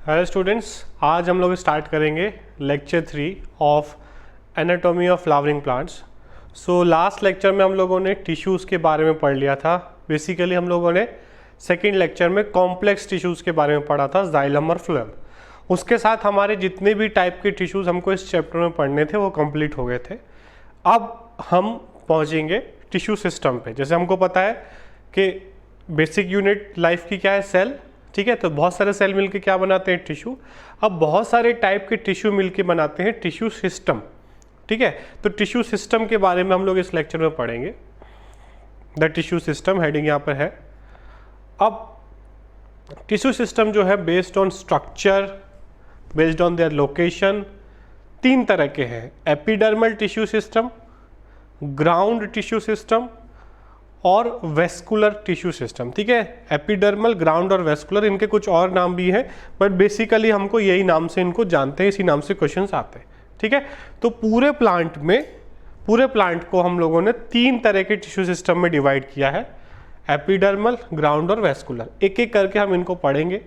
Hello students, आज हम लोग स्टार्ट करेंगे lecture 3 of anatomy of flowering plants. So last lecture में हम लोगों ने टिश्यूज़ के बारे में पढ़ लिया था। बेसिकली हम लोगों ने सेकेंड लेक्चर में कॉम्प्लेक्स टिश्यूज़ के बारे में पढ़ा था, जाइलम और फ्लोएम। उसके साथ हमारे जितने भी टाइप के टिश्यूज़ हमको इस चैप्टर में पढ़ने थे वो कंप्लीट हो गए थे। अब हम पहुँचेंगे टिश्यू सिस्टम पे। जैसे हमको पता है कि बेसिक यूनिट लाइफ की क्या है, सेल। ठीक है, तो बहुत सारे सेल मिलके क्या बनाते हैं, टिश्यू। अब बहुत सारे टाइप के टिश्यू मिलके बनाते हैं टिश्यू सिस्टम। ठीक है, तो टिश्यू सिस्टम के बारे में हम लोग इस लेक्चर में पढ़ेंगे। द टिश्यू सिस्टम हेडिंग यहाँ पर है। अब टिश्यू सिस्टम जो है based on structure, based on their location, तीन तरह के हैं। Epidermal tissue system, ground tissue system और वेस्कुलर टिश्यू सिस्टम। ठीक है, एपिडर्मल, ग्राउंड और वेस्कुलर, इनके कुछ और नाम भी हैं, बट बेसिकली हमको यही नाम से इनको जानते हैं, इसी नाम से क्वेश्चंस आते हैं। ठीक है, तो पूरे प्लांट को हम लोगों ने तीन तरह के टिश्यू सिस्टम में डिवाइड किया है, एपिडर्मल, ग्राउंड और वेस्कुलर। एक एक करके हम इनको पढ़ेंगे।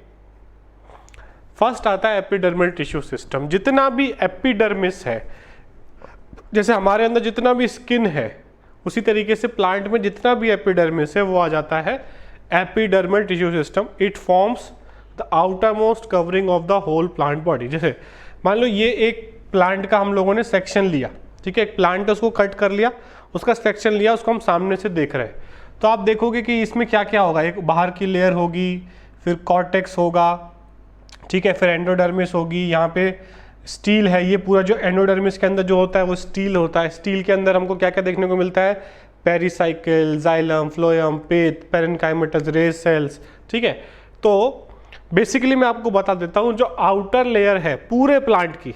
फर्स्ट आता है एपिडर्मल टिश्यू सिस्टम। जितना भी एपिडर्मिस है, जैसे हमारे अंदर जितना भी स्किन है, उसी तरीके से प्लांट में जितना भी एपिडर्मिस है वो आ जाता है epidermal tissue system. It forms the outermost covering of the whole plant body. जैसे मान लो ये एक प्लांट का हम लोगों ने सेक्शन लिया। ठीक है, एक प्लांट है, उसको कट कर लिया, उसका सेक्शन लिया, उसको हम सामने से देख रहे हैं। तो आप देखोगे कि इसमें क्या क्या होगा। एक बाहर की लेयर होगी, फिर कॉर्टेक्स होगा, ठीक है, फिर एंडोडर्मिस होगी, यहाँ पे स्टील है। ये पूरा जो एंडोडर्मिस के अंदर जो होता है वो स्टील होता है। स्टील के अंदर हमको क्या क्या देखने को मिलता है, पेरिसाइकिल, जाइलम, फ्लोएम, पेट, पेरेन्काइमेटस, रेस सेल्स। ठीक है, तो बेसिकली मैं आपको बता देता हूँ, जो आउटर लेयर है पूरे प्लांट की,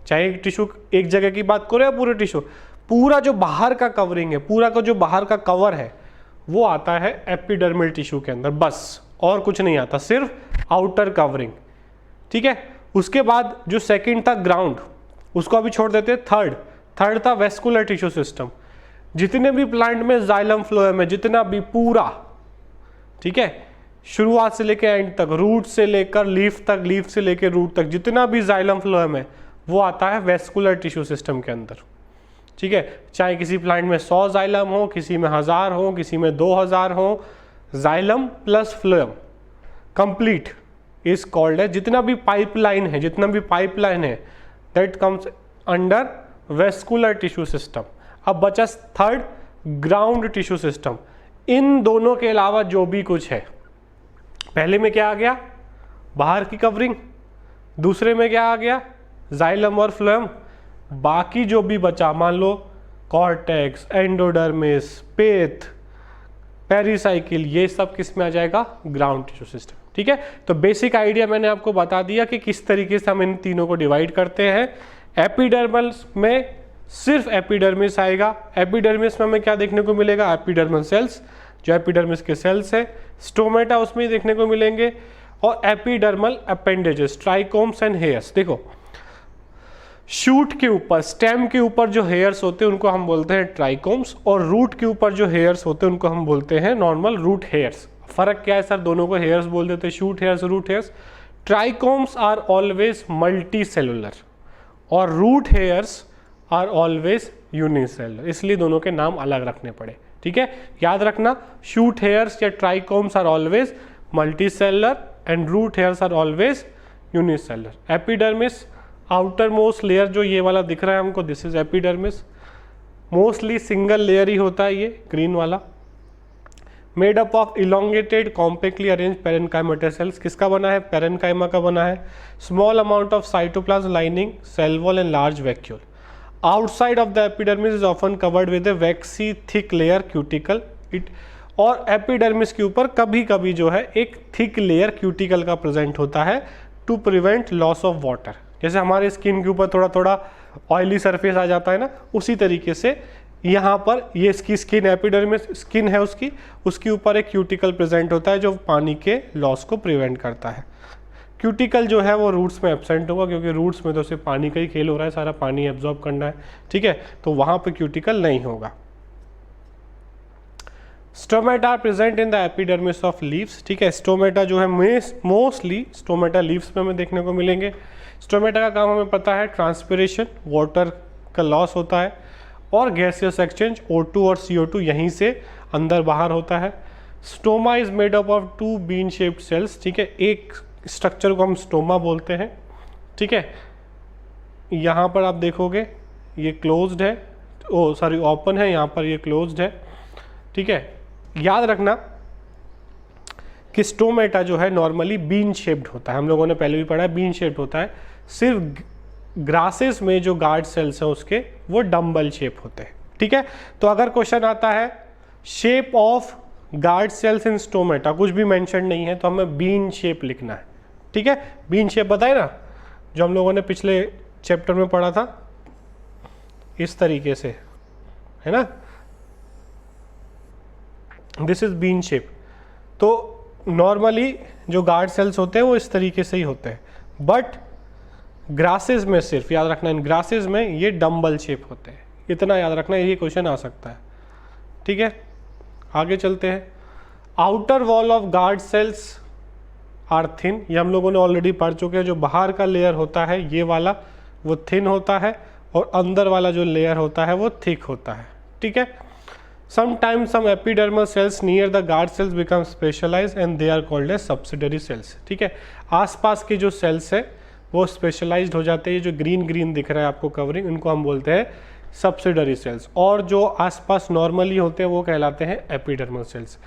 चाहे टिश्यू एक जगह की बात करो या पूरे टिश्यू, पूरा जो बाहर का कवरिंग है, पूरा का जो बाहर का कवर है वो आता है एपिडर्मल टिश्यू के अंदर, बस और कुछ नहीं आता, सिर्फ आउटर कवरिंग। ठीक है, उसके बाद जो सेकंड था ग्राउंड, उसको अभी छोड़ देते हैं। थर्ड था वेस्कुलर टिश्यू सिस्टम। जितने भी प्लांट में जाइलम फ्लोएम है, जितना भी पूरा, ठीक है, शुरुआत से लेकर एंड तक, रूट से लेकर लीफ तक, लीफ से लेकर रूट तक, जितना भी जाइलम फ्लोएम है वो आता है वेस्कुलर टिश्यू सिस्टम के अंदर। ठीक है, चाहे किसी प्लांट में 100 जाइलम हो, किसी में 1000 हो, किसी में 2000 हो, xylem plus phloem complete is called है। जितना भी पाइपलाइन है that comes under vascular tissue system. अब बचा थर्ड, ग्राउंड टिश्यू सिस्टम। इन दोनों के अलावा जो भी कुछ है, पहले में क्या आ गया, बाहर की कवरिंग, दूसरे में क्या आ गया, जाइलम और फ्लोएम, बाकी जो भी बचा, मान लो कॉर्टेक्स, एंडोडर्मिस, पेट, पेरिसाइकिल, ये सब किस में आ जाएगा, ग्राउंड टिश्यू सिस्टम। ठीक है, तो बेसिक आइडिया मैंने आपको बता दिया कि किस तरीके से हम इन तीनों को डिवाइड करते हैं। एपिडर्मल में सिर्फ एपिडर्मिस आएगा। एपिडर्मिस में हमें क्या देखने को मिलेगा, एपिडर्मल सेल्स, जो एपिडर्मिस के सेल्स है। स्टोमेटा उसमें ही देखने को मिलेंगे, और epidermal appendages, trichomes and hairs. देखो, शूट के ऊपर, स्टेम के ऊपर जो हेयर्स होते हैं उनको हम बोलते हैं ट्राइकोम्स, और रूट के ऊपर जो हेयर्स होते हैं उनको हम बोलते हैं नॉर्मल रूट हेयर्स। फर्क क्या है सर, दोनों को हेयर्स बोल देते हैं, shoot hairs, root hairs. Trichomes are always multi cellular और root hairs are always unicellular, इसलिए दोनों के नाम अलग रखने पड़े। ठीक है, याद रखना, शूट हेयर्स या trichomes are always multi cellular and root hairs are always unicellular. Epidermis, outer most layer जो ये वाला दिख रहा है हमको, this is epidermis. Mostly single layer ही होता है ये ग्रीन वाला। Made up of elongated compactly arrange parenchyma cells. किसका बना है, पेरेन्काइमा का बना है। Small amount of cytoplasm lining cell wall and large vacuole. Outside of the epidermis is often covered with a waxy thick layer cuticle. It, और epidermis के ऊपर कभी कभी जो है एक थिक लेयर क्यूटिकल का प्रेजेंट होता है to prevent loss of water. जैसे हमारे स्किन के ऊपर थोड़ा थोड़ा ऑयली सरफेस आ जाता है ना, उसी तरीके से यहाँ पर ये इसकी स्किन, एपिडर्मिस स्किन है उसके ऊपर एक क्यूटिकल प्रेजेंट होता है जो पानी के लॉस को प्रिवेंट करता है। क्यूटिकल जो है वो रूट्स में एब्सेंट होगा, क्योंकि रूट्स में तो सिर्फ पानी का ही खेल हो रहा है, सारा पानी एब्जॉर्ब करना है। ठीक है, तो वहाँ पे क्यूटिकल नहीं होगा। Stomata are present in the epidermis of leaves, ठीक है। स्टोमेटा जो है मोस्टली स्टोमेटा लीव्स में हमें देखने को मिलेंगे। स्टोमेटा का काम हमें पता है ट्रांसपिरेशन, वाटर का लॉस होता है, और गैसियस एक्सचेंज O2 और CO2 यहीं से अंदर बाहर होता है। Stoma is made up of 2 bean shaped cells, ठीक है। एक स्ट्रक्चर को हम स्टोमा बोलते हैं, ठीक है। यहाँ पर आप देखोगे ये क्लोज्ड है, ओपन है, यहाँ पर ये क्लोज्ड है, ठीक है। याद रखना कि स्टोमेटा जो है नॉर्मली बीन शेप्ड होता है, हम लोगों ने पहले भी पढ़ा है बीन शेप्ड होता है। सिर्फ ग्रासेस में जो गार्ड सेल्स हैं उसके वो डम्बल शेप होते हैं, ठीक है। तो अगर क्वेश्चन आता है shape of guard sales in stomata, कुछ भी मेंशन नहीं है, तो हमें बीन शेप लिखना है, ठीक है। बीन शेप बताए ना, जो हम लोगों ने पिछले चैप्टर में पढ़ा था, इस तरीके से, है ना, दिस इज बीन शेप। तो नॉर्मली जो गार्ड सेल्स होते हैं वो इस तरीके से ही होते हैं, बट ग्रासेस में सिर्फ याद रखना, इन ग्रासेस में ये डम्बल शेप होते हैं, इतना याद रखना, ये क्वेश्चन आ सकता है, ठीक है। आगे चलते हैं। Outer wall of guard cells are thin, ये हम लोगों ने ऑलरेडी पढ़ चुके हैं। जो बाहर का लेयर होता है ये वाला, वो थिन होता है, और अंदर वाला जो लेयर होता है वो थिक होता है, ठीक है। Sometimes some epidermal cells near the guard cells become specialised and they are called as subsidiary cells, ठीक है। आसपास के जो सेल्स है वो स्पेशलाइज्ड हो जाते हैं, जो ग्रीन ग्रीन दिख रहा है आपको कवरिंग, इनको हम बोलते हैं सब्सिडरी सेल्स, और जो आसपास नॉर्मली होते हैं वो कहलाते हैं एपिडर्मल सेल्स।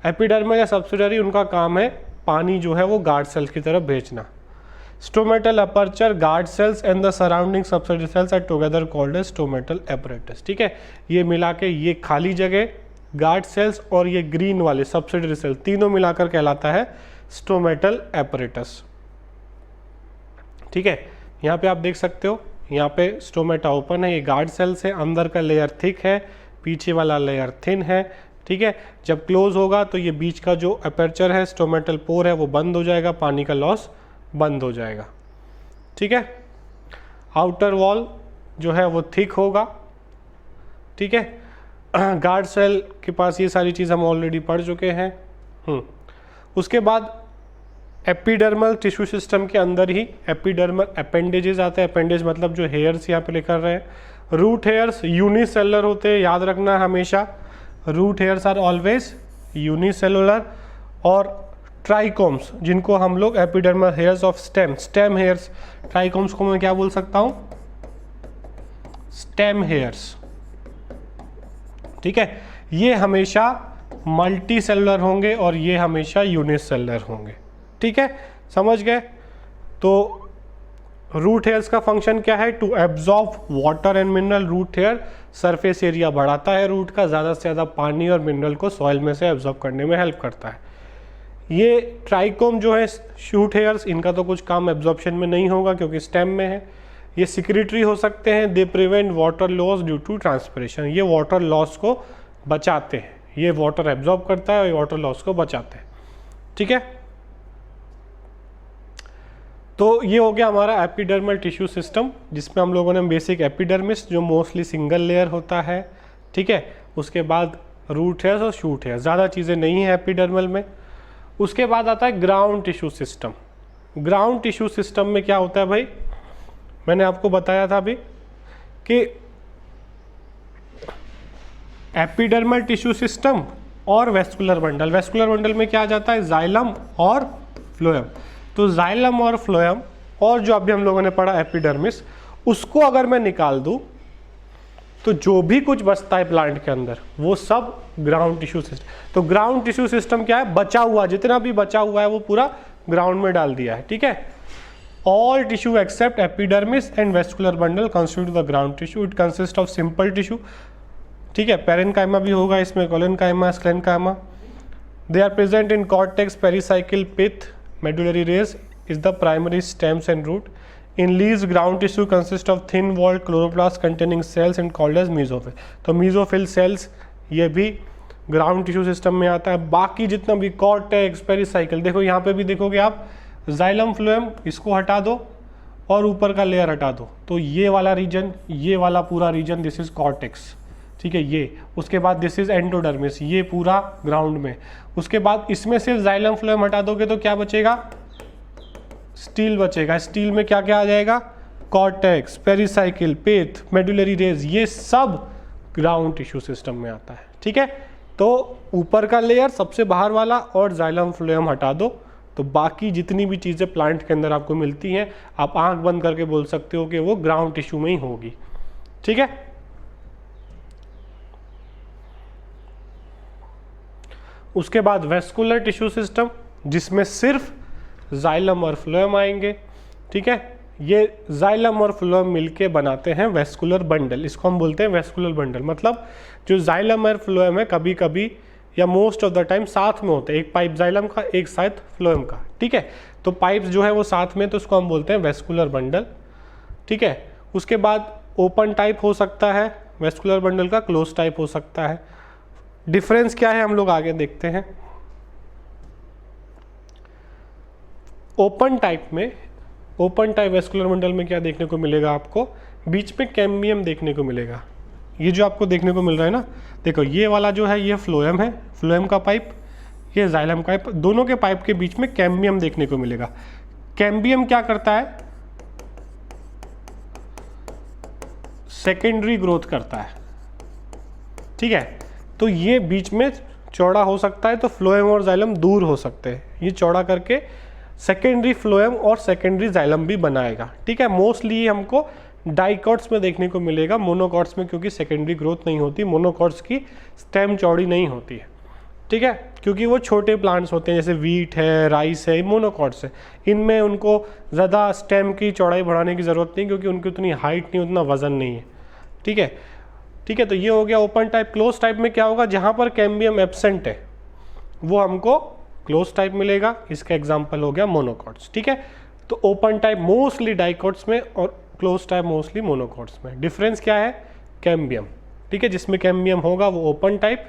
एपिडर्मल या सब्सिडरी, उनका काम है पानी जो है वो गार्ड सेल्स की तरफ भेजना। Stomatal aperture, guard cells and the surrounding subsidiary cells are together called as stomatal apparatus, ठीक है। ये मिला के ये खाली जगह गार्ड सेल्स और ये ग्रीन वाले सब्सिडरी सेल्स, तीनों मिलाकर कहलाता है स्टोमेटल एपरेटस, ठीक है। यहाँ पे आप देख सकते हो, यहाँ पे स्टोमेटा ओपन है, ये गार्ड सेल्स है, अंदर का लेयर थिक है, पीछे वाला लेयर थिन है, ठीक है। जब क्लोज होगा तो ये बीच का जो अपर्चर है, स्टोमेटल पोर है, वो बंद हो जाएगा, पानी का लॉस बंद हो जाएगा, ठीक है। आउटर वॉल जो है वो थिक होगा, ठीक है। गार्ड सेल के पास ये सारी चीज़ हम ऑलरेडी पढ़ चुके हैं। उसके बाद एपिडर्मल टिश्यू सिस्टम के अंदर ही एपिडर्मल अपेंडेजेस आते हैं। अपेंडेज मतलब जो हेयर्स यहाँ पे लिख रहे हैं। रूट हेयर्स यूनिसेलुलर होते हैं, याद रखना हमेशा, root hairs are always unicellular. और ट्राइकोम्स, जिनको हम लोग epidermal hairs of stem hairs, trichomes को मैं क्या बोल सकता हूँ, स्टेम हेयर्स, ठीक है। ये हमेशा मल्टी सेलुलर होंगे और ये हमेशा यूनिसेलुलर होंगे, ठीक है, समझ गए। तो रूट हेयर्स का फंक्शन क्या है, to absorb water and mineral. Root hair surface area बढ़ाता है रूट का, ज़्यादा से ज़्यादा पानी और मिनरल को सॉइल में से एब्जॉर्ब करने में हेल्प करता है। ये ट्राइकोम जो है शूट हेयर्स, इनका तो कुछ काम एब्जॉर्प्शन में नहीं होगा क्योंकि स्टेम में है। ये सिक्रेटरी हो सकते हैं, they prevent water loss due to transpiration, ये वाटर लॉस को बचाते हैं, ये वाटर एब्जॉर्ब करता है और वाटर लॉस को बचाते हैं, ठीक है। तो ये हो गया हमारा एपिडर्मल टिश्यू सिस्टम, जिसमें हम लोगों ने बेसिक एपिडर्मिस जो मोस्टली सिंगल लेयर होता है, ठीक है। उसके बाद रूट हेयर्स और शूट हेयर्स, ज़्यादा चीज़ें नहीं है एपिडर्मल में। उसके बाद आता है ground tissue system. Ground tissue system में क्या होता है भाई, मैंने आपको बताया था अभी कि एपिडर्मल टिश्यू सिस्टम और वेस्कुलर बंडल। वेस्कुलर बंडल में क्या आ जाता है, जाइलम और फ्लोएम। तो जाइलम और फ्लोएम और जो अभी हम लोगों ने पढ़ा एपिडर्मिस, उसको अगर मैं निकाल दूं तो जो भी कुछ बचता है प्लांट के अंदर वो सब ग्राउंड टिश्यू सिस्टम। तो ग्राउंड टिश्यू सिस्टम क्या है, बचा हुआ, जितना भी बचा हुआ है वो पूरा ग्राउंड में डाल दिया है, ठीक है। All tissue except epidermis and vascular bundle constitute the ground tissue. It consist of simple tissue, ठीक है। पेरेन्काइमा भी होगा इसमें, collenchyma, sclerenchyma. They are present in cortex, pericycle, pith, medullary rays is the primary stems and root. In leaves, ground tissue consists of thin walled chloroplast containing cells and called as mesophil. तो mesophil cells ये भी ground tissue system में आता है। बाकी जितना भी cortex, pericycle, देखो यहाँ पे भी देखोगे आप, जाइलम फ्लोएम इसको हटा दो और ऊपर का लेयर हटा दो, तो ये वाला रीजन, ये वाला पूरा रीजन, दिस इज कॉर्टेक्स, ठीक है ये, उसके बाद दिस इज एंडोडर्मिस, ये पूरा ग्राउंड में। उसके बाद इसमें सिर्फ जाइलम फ्लोएम हटा दोगे तो क्या बचेगा, स्टील बचेगा। स्टील में क्या क्या आ जाएगा, cortex, pericycle, faith, medullary rays, ये सब ग्राउंड टिश्यू सिस्टम में आता है। ठीक है, तो ऊपर का लेयर सबसे बाहर वाला और जाइलम फ्लोएम हटा दो तो बाकी जितनी भी चीज़ें प्लांट के अंदर आपको मिलती हैं आप आंख बंद करके बोल सकते हो कि वो ग्राउंड टिश्यू में ही होगी। ठीक है, उसके बाद वेस्कुलर टिश्यू सिस्टम जिसमें सिर्फ जाइलम और फ्लोएम आएंगे। ठीक है, ये जाइलम और फ्लोएम मिलके बनाते हैं वेस्कुलर बंडल, इसको हम बोलते हैं वेस्कुलर बंडल। मतलब जो जाइलम और फ्लोएम है कभी कभी या मोस्ट ऑफ द टाइम साथ में होते हैं, एक पाइप जाइलम का एक साइड फ्लोएम का। ठीक है, तो पाइप्स जो है वो साथ में, तो उसको हम बोलते हैं वेस्कुलर बंडल। ठीक है, उसके बाद ओपन टाइप हो सकता है वेस्कुलर बंडल का, क्लोज टाइप हो सकता है। डिफरेंस क्या है हम लोग आगे देखते हैं। ओपन टाइप में, ओपन टाइप वेस्कुलर बंडल में क्या देखने को मिलेगा आपको, बीच में कैम्बियम देखने को मिलेगा। ये जो आपको देखने को मिल रहा है ना, देखो ये वाला जो है ये फ्लोएम है, फ्लोएम का पाइप, ये जाइलम का पाइप, दोनों के पाइप के बीच में कैम्बियम देखने को मिलेगा। कैम्बियम क्या करता है, सेकेंडरी ग्रोथ करता है। ठीक है, तो ये बीच में चौड़ा हो सकता है तो फ्लोएम और जाइलम दूर हो सकते हैं, ये चौड़ा करके सेकेंडरी फ्लोएम और सेकेंडरी जाइलम भी बनाएगा। ठीक है, मोस्टली हमको डाइकॉट्स में देखने को मिलेगा, मोनोकॉट्स में क्योंकि सेकेंडरी ग्रोथ नहीं होती, मोनोकॉट्स की स्टेम चौड़ी नहीं होती है। ठीक है, क्योंकि वो छोटे प्लांट्स होते हैं जैसे वीट है, राइस है, मोनोकॉट्स है, इनमें उनको ज़्यादा स्टेम की चौड़ाई बढ़ाने की ज़रूरत नहीं क्योंकि उनकी उतनी हाइट नहीं, उतना वजन नहीं है। ठीक है, ठीक है, तो ये हो गया ओपन टाइप। क्लोज टाइप में क्या होगा, जहाँ पर कैम्बियम एब्सेंट है वो हमको क्लोज टाइप मिलेगा, इसका एग्जाम्पल हो गया मोनोकॉट्स। ठीक है, तो ओपन टाइप मोस्टली डाइकॉट्स में और क्लोज टाइप मोस्टली मोनोकॉट्स में। डिफरेंस क्या है, कैम्बियम। ठीक है, जिसमें कैम्बियम होगा वो ओपन टाइप,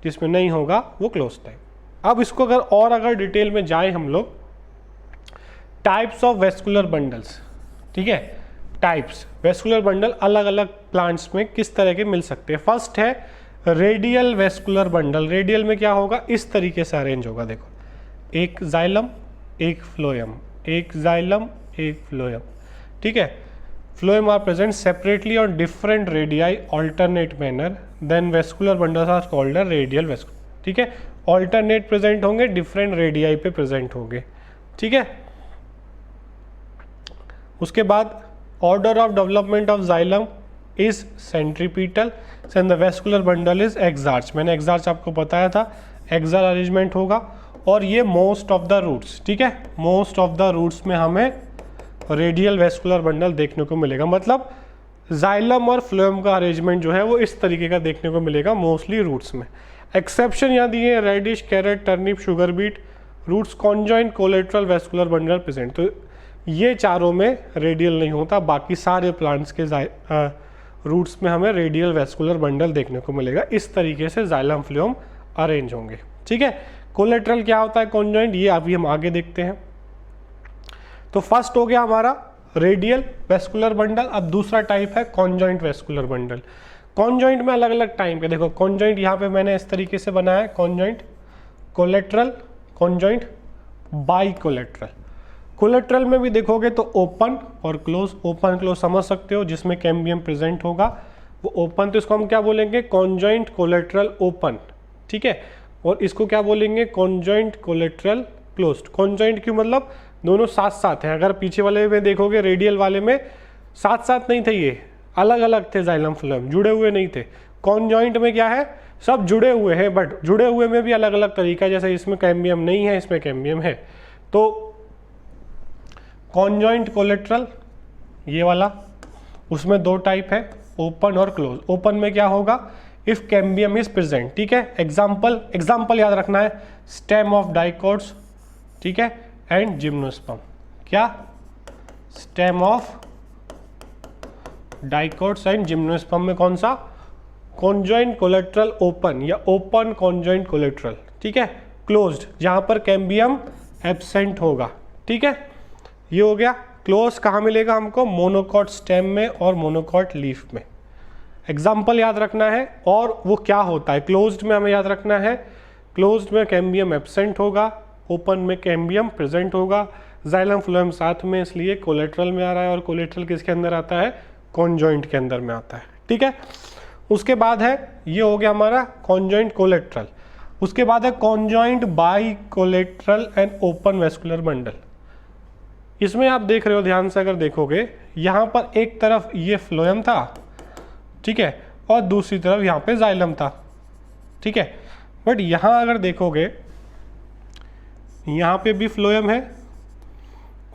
जिसमें नहीं होगा वो क्लोज टाइप। अब इसको अगर डिटेल में जाए हम लोग, टाइप्स ऑफ वेस्कुलर बंडल्स। ठीक है, टाइप्स वेस्कुलर बंडल अलग अलग प्लांट्स में किस तरह के मिल सकते हैं। फर्स्ट है रेडियल वेस्कुलर बंडल। रेडियल में क्या होगा, इस तरीके से अरेंज होगा, देखो एक जाइलम एक फ्लोएम, एक जाइलम एक फ्लोएम। ठीक है, phloem are present separately on different radii alternate manner, then vascular bundles are called radial vascular. ठीक है, ऑल्टरनेट प्रेजेंट होंगे, डिफरेंट रेडियाई पे प्रेजेंट होंगे। ठीक है, उसके बाद order of development of xylem is centripetal and the vascular bundle is exarch. मैंने एक्सार्च आपको बताया था, एक्सार अरेंजमेंट होगा। और ये मोस्ट ऑफ द रूट्स, ठीक है, मोस्ट ऑफ द रूट्स में हमें रेडियल वेस्कुलर बंडल देखने को मिलेगा। मतलब जाइलम और फ्लोएम का अरेंजमेंट जो है वो इस तरीके का देखने को मिलेगा मोस्टली रूट्स में। एक्सेप्शन यहाँ दिए हैं, radish, carrot, turnip, sugar beet, roots conjoint collateral vascular bundle present. तो ये चारों में रेडियल नहीं होता, बाकी सारे प्लांट्स के रूट्स में हमें रेडियल वेस्कुलर बंडल देखने को मिलेगा। इस तरीके से जाइलम फ्लोएम अरेंज होंगे। ठीक है, कोलेट्रल क्या होता है, कॉन्जॉइंट, ये अभी हम आगे देखते हैं। तो फर्स्ट हो गया हमारा रेडियल वेस्कुलर बंडल। अब दूसरा टाइप है कॉन्जॉइंट वेस्कुलर बंडल। कॉन्जॉइंट में अलग अलग टाइप के, देखो कॉन्जॉइंट यहाँ पे मैंने इस तरीके से बनाया है, conjoint, collateral, conjoint, by collateral. Collateral में भी देखोगे तो ओपन और क्लोज, ओपन क्लोज समझ सकते हो, जिसमें कैम्बियम प्रेजेंट होगा वो ओपन, तो इसको हम क्या बोलेंगे, कॉन्जॉइंट कोलेट्रल ओपन। ठीक है, और इसको क्या बोलेंगे, कॉन्जॉइंट कोलेट्रल क्लोज्ड। कॉन्जॉइंट क्यों, मतलब दोनों साथ साथ हैं। अगर पीछे वाले में देखोगे रेडियल वाले में साथ साथ नहीं थे, ये अलग अलग थे, जाइलम फ्लोएम जुड़े हुए नहीं थे। कॉन्जॉइंट में क्या है, सब जुड़े हुए हैं, बट जुड़े हुए में भी अलग अलग तरीका है, जैसे इसमें कैम्बियम नहीं है, इसमें कैम्बियम है। तो कॉन्जॉइंट कोलेट्रल ये वाला, उसमें दो टाइप है, ओपन और क्लोज। ओपन में क्या होगा, इफ कैम्बियम इज प्रेजेंट। ठीक है, एग्जाम्पल याद रखना है, स्टेम ऑफ डाइकोट्स, ठीक है, एंड जिम्नोस्पर्म। क्या, stem of dicots and gymnosperm में कौन सा, कॉन्जॉइंट कोलेट्रल ओपन या ओपन कॉन्जॉइंट कोलेट्रल। ठीक है, क्लोज्ड जहां पर कैम्बियम एब्सेंट होगा। ठीक है, ये हो गया। क्लोज कहाँ मिलेगा हमको, मोनोकॉट स्टेम में और मोनोकॉट लीफ में। एग्जाम्पल याद रखना है और वो क्या होता है। क्लोज्ड में हमें याद रखना है, क्लोज्ड में कैम्बियम एब्सेंट होगा, ओपन में कैम्बियम प्रेजेंट होगा, जाइलम फ्लोएम साथ में, इसलिए कोलेट्रल में आ रहा है, और कोलेट्रल किसके अंदर आता है, कॉन्जॉइंट के अंदर में आता है। ठीक है, उसके बाद है, ये हो गया हमारा कॉन्जॉइंट कोलेट्रल। उसके बाद है conjoint by collateral and open vascular bundle. इसमें आप देख रहे हो ध्यान से, अगर देखोगे यहाँ पर एक तरफ ये फ्लोएम था, ठीक है, और दूसरी तरफ यहाँ पे जाइलम था। ठीक है, बट यहाँ अगर देखोगे यहाँ पे भी फ्लोएम है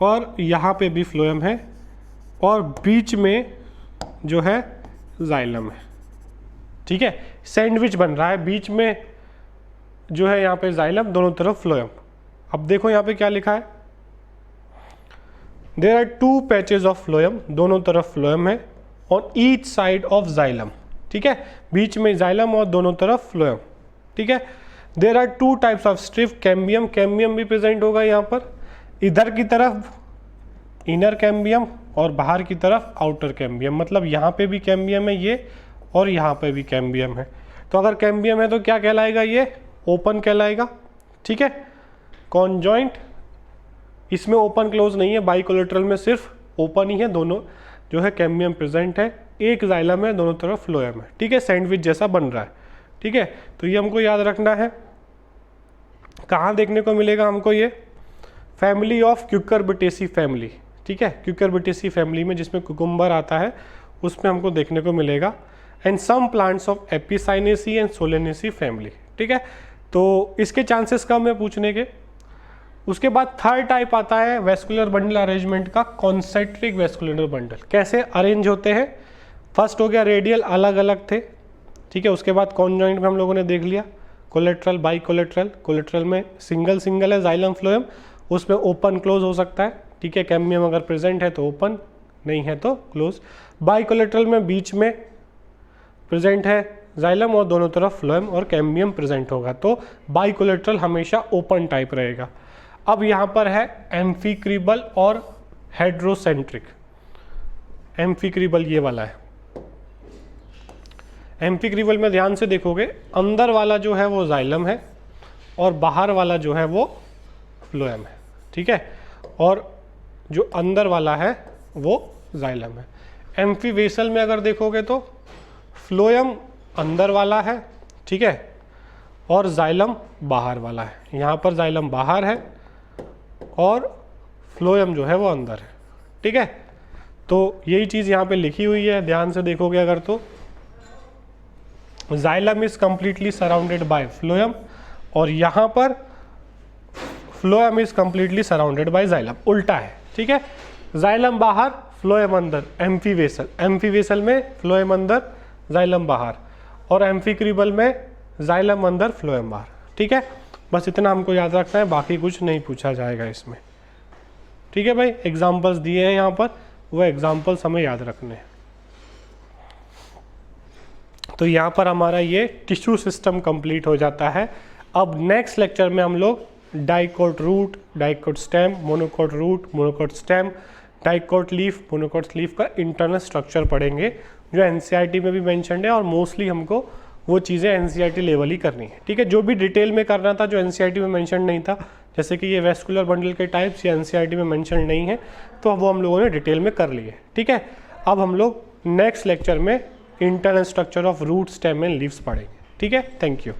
और यहाँ पे भी फ्लोएम है, और बीच में जो है जाइलम है। ठीक है, सैंडविच बन रहा है, बीच में जो है यहाँ पे जाइलम, दोनों तरफ फ्लोएम। अब देखो यहाँ पे क्या लिखा है, there are 2 patches of phloem, दोनों तरफ फ्लोएम है, on each side of xylem. ठीक है, बीच में जाइलम और दोनों तरफ फ्लोएम। ठीक है, there are 2 types of strip cambium, cambium भी प्रेजेंट होगा यहाँ पर, इधर की तरफ इनर कैम्बियम और बाहर की तरफ आउटर कैम्बियम, मतलब यहाँ पे भी कैम्बियम है ये, और यहाँ पे भी कैम्बियम है। तो अगर कैम्बियम है तो क्या कहलाएगा, ये ओपन कहलाएगा। ठीक है, कॉन्जॉइंट, इसमें ओपन क्लोज नहीं है, बाइकोलेटरल में सिर्फ ओपन ही है, दोनों जो है कैम्बियम प्रेजेंट है, एक जाइलम है, दोनों तरफ फ्लोएम है। ठीक है, सैंडविच जैसा बन रहा है। ठीक है, तो ये हमको याद रखना है। कहाँ देखने को मिलेगा हमको ये, फैमिली ऑफ क्यूकरबिटेसी फैमिली। ठीक है, क्यूकरबिटेसी फैमिली में जिसमें कुकुम्बर आता है उसमें हमको देखने को मिलेगा, and some plants of Apocynaceae and Solanaceae family. ठीक है, तो इसके चांसेस कम है पूछने के। उसके बाद थर्ड टाइप आता है वेस्कुलर बंडल अरेंजमेंट का, कॉन्सेंट्रिक वेस्कुलर बंडल। कैसे अरेंज होते हैं, फर्स्ट हो गया रेडियल अलग अलग थे। ठीक है, उसके बाद कॉन्जॉइंट में हम लोगों ने देख लिया, कोलेट्रल बाई कोलेट्रल, कोलेट्रल में सिंगल सिंगल है जाइलम फ्लोएम, उसमें ओपन क्लोज हो सकता है। ठीक है, कैम्बियम अगर प्रेजेंट है तो ओपन, नहीं है तो क्लोज। बाई कोलेट्रल में बीच में प्रेजेंट है जाइलम और दोनों तरफ फ्लोएम और कैम्बियम प्रेजेंट होगा, तो बाई कोलेट्रल हमेशा ओपन टाइप रहेगा। अब यहाँ पर है एम्फिक्रिबल और हेड्रोसेंट्रिक। एम्फिक्रिबल ये वाला है, एम्फिक्रिबल में ध्यान से देखोगे अंदर वाला जो है वो जाइलम है और बाहर वाला जो है वो फ्लोएम है। ठीक है, और जो अंदर वाला है वो जाइलम है। एम्फीवेसल में अगर देखोगे तो फ्लोएम अंदर वाला है, ठीक है, और जाइलम बाहर वाला है। यहाँ पर जाइलम बाहर है और फ्लोएम जो है वो अंदर है। ठीक है, तो यही चीज़ यहाँ पे लिखी हुई है, ध्यान से देखोगे अगर तो xylem is completely surrounded by phloem, और यहाँ पर phloem is completely surrounded by xylem, उल्टा है। ठीक है, जाइलम बाहर फ्लोएम अंदर, एम्फीवेसल, एम्फीवेसल में फ्लोएम अंदर जाइलम बाहर, और एम्फिक्रिबल में जाइलम अंदर फ्लोएम बाहर। ठीक है, बस इतना हमको याद रखना है, बाकी कुछ नहीं पूछा जाएगा इसमें। ठीक है भाई, एग्जाम्पल्स दिए हैं यहाँ पर, वो एग्जाम्पल्स हमें याद रखने हैं। तो यहाँ पर हमारा ये टिश्यू सिस्टम कंप्लीट हो जाता है। अब नेक्स्ट लेक्चर में हम लोग dicot root, dicot stem, monocot root, monocot stem, dicot leaf, monocot leaf का इंटरनल स्ट्रक्चर पढ़ेंगे, जो एनसीईआरटी में भी मेंशन्ड है, और मोस्टली हमको वो चीज़ें एनसीईआरटी लेवल ही करनी है। ठीक है, जो भी डिटेल में करना था जो एनसीईआरटी में मेंशन नहीं था, जैसे कि ये वेस्कुलर बंडल के टाइप्स, ये एनसीईआरटी में मेंशन नहीं है, तो वो हम लोगों ने डिटेल में कर लिए। ठीक है, अब हम लोग नेक्स्ट लेक्चर में internal structure of root, stem and leaves पढ़ेंगे। ठीक है, थैंक यू।